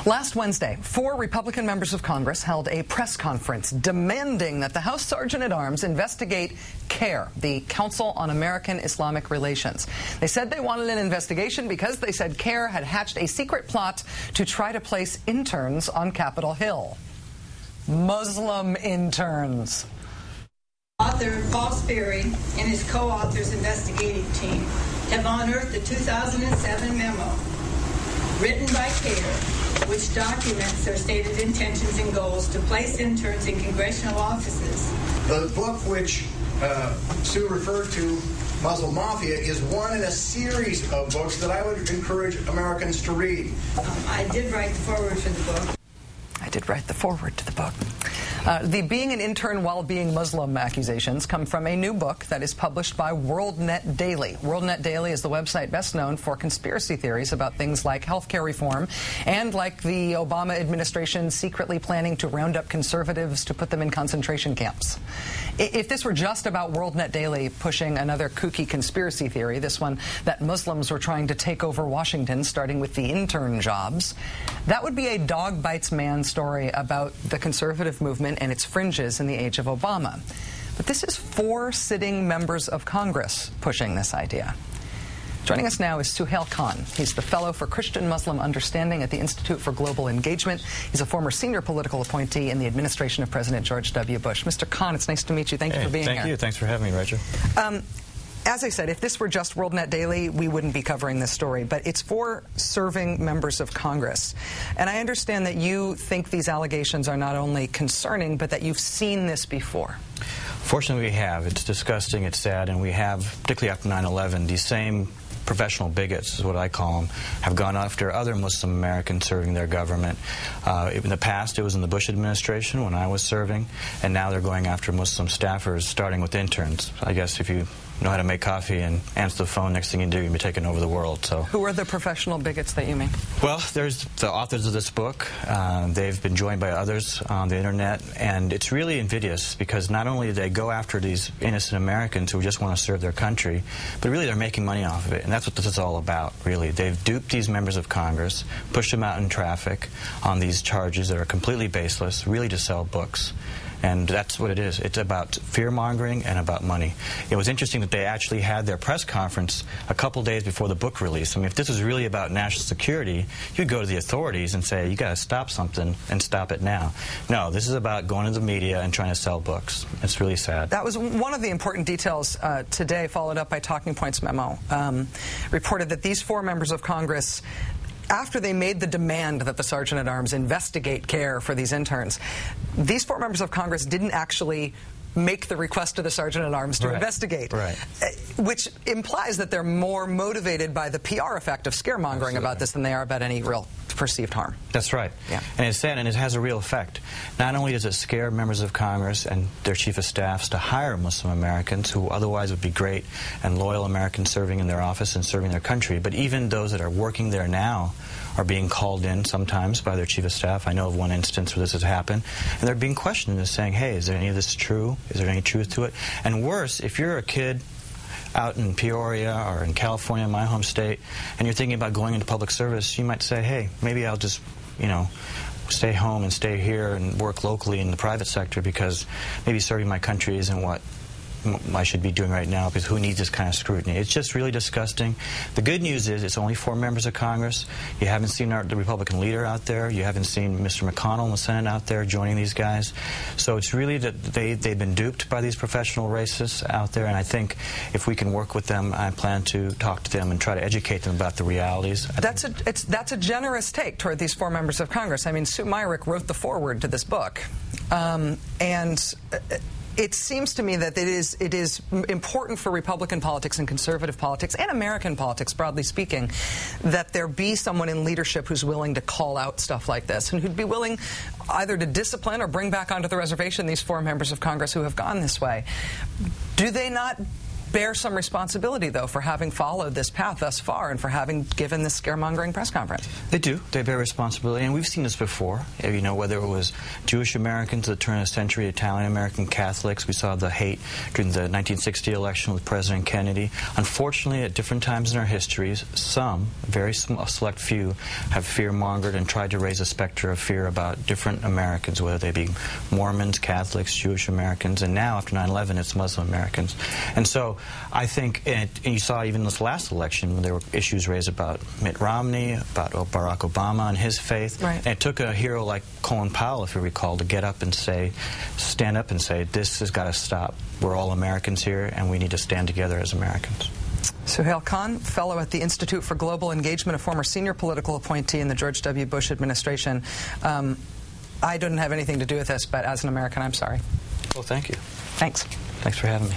Last Wednesday, 4 Republican members of Congress held a press conference demanding that the House Sergeant-at-Arms investigate CAIR, the Council on American-Islamic Relations. They said they wanted an investigation because they said CAIR had hatched a secret plot to try to place interns on Capitol Hill. Muslim interns. Author Paul Sperry and his co-authors investigative team have unearthed the 2007 memo written by CAIR, which documents their stated intentions and goals to place interns in congressional offices. The book which Sue referred to, Muslim Mafia, is one in a series of books that I would encourage Americans to read. I did write the foreword for the book. I did write the foreword to the book. The being an intern while being Muslim accusations come from a new book that is published by WorldNet Daily. WorldNet Daily is the website best known for conspiracy theories about things like healthcare reform and like the Obama administration secretly planning to round up conservatives to put them in concentration camps. If this were just about WorldNet Daily pushing another kooky conspiracy theory, this one that Muslims were trying to take over Washington, starting with the intern jobs, that would be a dog bites man story about the conservative movement and its fringes in the age of Obama. But this is 4 sitting members of Congress pushing this idea. Joining us now is Suhail Khan. He's the Fellow for Christian-Muslim Understanding at the Institute for Global Engagement. He's a former senior political appointee in the administration of President George W. Bush. Mr. Khan, it's nice to meet you. Thank you for being here. Thank you. Thanks for having me, Rachel. As I said, if this were just WorldNet Daily, we wouldn't be covering this story. But it's 4 serving members of Congress. And I understand that you think these allegations are not only concerning, but that you've seen this before. Fortunately, we have. It's disgusting, it's sad, and we have, particularly after 9/11, these same professional bigots, is what I call them, have gone after other Muslim Americans serving their government. In the past, it was in the Bush administration when I was serving, and now they're going after Muslim staffers, starting with interns. I guess if you know how to make coffee and answer the phone, next thing you do, you'll be taking over the world. So, who are the professional bigots that you mean? Well, there's the authors of this book. They've been joined by others on the internet, and it's really invidious because not only do they go after these innocent Americans who just want to serve their country, but really they're making money off of it, and that's what this is all about, really. They've duped these members of Congress, pushed them out in traffic on these charges that are completely baseless, really to sell books. And that's what it is. It's about fear-mongering and about money. It was interesting that they actually had their press conference a couple days before the book release. I mean, if this was really about national security, you'd go to the authorities and say, you got to stop something and stop it now. No, this is about going to the media and trying to sell books. It's really sad. That was one of the important details today, followed up by Talking Points memo, reported that these 4 members of Congress, after they made the demand that the Sergeant-at-Arms investigate CAIR for these interns, these 4 members of Congress didn't actually make the request to the Sergeant-at-Arms to investigate, which implies that they're more motivated by the PR effect of scaremongering about this than they are about any real perceived harm. That's right. Yeah. And it's sad, and it has a real effect. Not only does it scare members of Congress and their chief of staffs to hire Muslim Americans who otherwise would be great and loyal Americans serving in their office and serving their country, but even those that are working there now are being called in sometimes by their chief of staff. I know of one instance where this has happened, and they're being questioned and saying, hey, is there any of this true? Is there any truth to it? And worse, if you're a kid out in Peoria or in California, my home state, and you're thinking about going into public service, you might say, hey, maybe I'll just, stay home and stay here and work locally in the private sector because maybe serving my country isn't what I should be doing right now, because who needs this kind of scrutiny? It's just really disgusting. The good news is it's only 4 members of Congress. You haven't seen the Republican leader out there. You haven't seen Mr. McConnell in the Senate out there joining these guys. So it's really that they've been duped by these professional racists out there, and I think if we can work with them, I plan to talk to them and try to educate them about the realities. That's a generous take toward these 4 members of Congress. I mean, Sue Myrick wrote the foreword to this book, it seems to me that it is important for Republican politics and conservative politics and American politics, broadly speaking, that there be someone in leadership who's willing to call out stuff like this and who'd be willing either to discipline or bring back onto the reservation these 4 members of Congress who have gone this way. Do they not bear some responsibility, though, for having followed this path thus far and for having given this scaremongering press conference. They do. They bear responsibility, and we've seen this before. You know, whether it was Jewish Americans at the turn of the century, Italian American Catholics. We saw the hate during the 1960 election with President Kennedy. Unfortunately, at different times in our histories, some, very select few, have fear-mongered and tried to raise a specter of fear about different Americans, whether they be Mormons, Catholics, Jewish Americans, and now after 9/11 it's Muslim Americans. And so I think, and you saw even this last election when there were issues raised about Mitt Romney, about Barack Obama and his faith. Right. And it took a hero like Colin Powell, if you recall, to get up and say, stand up and say, this has got to stop. We're all Americans here, and we need to stand together as Americans. Suhail Khan, fellow at the Institute for Global Engagement, a former senior political appointee in the George W. Bush administration. I didn't have anything to do with this, but as an American, I'm sorry. Well, thank you. Thanks. Thanks for having me.